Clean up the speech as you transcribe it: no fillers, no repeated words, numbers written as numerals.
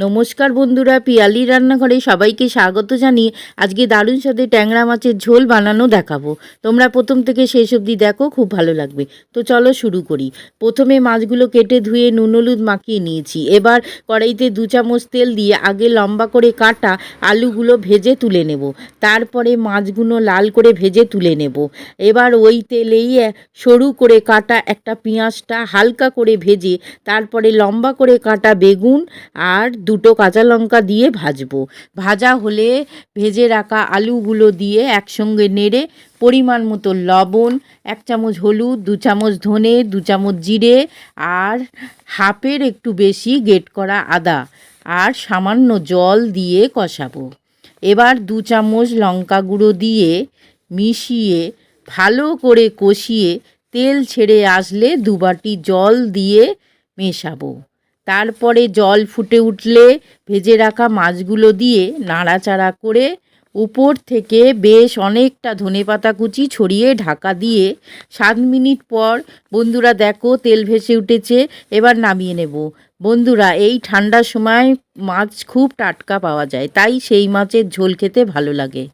নমস্কার বন্ধুরা, পিয়ালি রান্নাঘরে সবাইকে স্বাগত জানিয়ে আজকে দারুণ স্বাদে ট্যাংরা মাছের ঝোল বানানো দেখাবো। তোমরা প্রথম থেকে শেষ অবধি দেখো, খুব ভালো লাগবে। তো চলো শুরু করি। প্রথমে মাছগুলো কেটে ধুয়ে নুন হলুদ মাখিয়ে নিয়েছি। এবার কড়াইতে 2 চামচ তেল দিয়ে আগে লম্বা করে কাটা আলুগুলো ভেজে তুলে নেব। তারপরে মাছগুলো লাল করে ভেজে তুলে নেব। এবার ওই তেলেই সরু করে কাটা একটা পেঁয়াজটা হালকা করে ভেজে তারপরে লম্বা করে কাটা বেগুন আর 2টো কাঁচা লঙ্কা দিয়ে ভাজবো। ভাজা হলে ভেজে রাখা আলুগুলো দিয়ে একসঙ্গে নেড়ে পরিমাণ মতো লবণ, 1 চামচ হলুদ, 2 চামচ ধনে, 2 চামচ জিরে আর হাফের একটু বেশি গ্রেট করা আদা আর সামান্য জল দিয়ে কষাবো। এবার 2 চামচ লঙ্কা গুঁড়ো দিয়ে মিশিয়ে ভালো করে কষিয়ে তেল ছেড়ে আসলে 2 বাটি জল দিয়ে মেশাবো। তারপরে জল ফুটে উঠলে ভেজে রাখা মাছগুলো দিয়ে নাড়াচাড়া করে উপর থেকে বেশ অনেকটা ধনেপাতা কুচি ছড়িয়ে ঢাকা দিয়ে 7 মিনিট পর বন্ধুরা দেখো তেল ভেসে উঠেছে। এবার নামিয়ে নেব। বন্ধুরা, এই ঠান্ডার সময় মাছ খুব টাটকা পাওয়া যায়, তাই সেই মাছের ঝোল খেতে ভালো লাগে।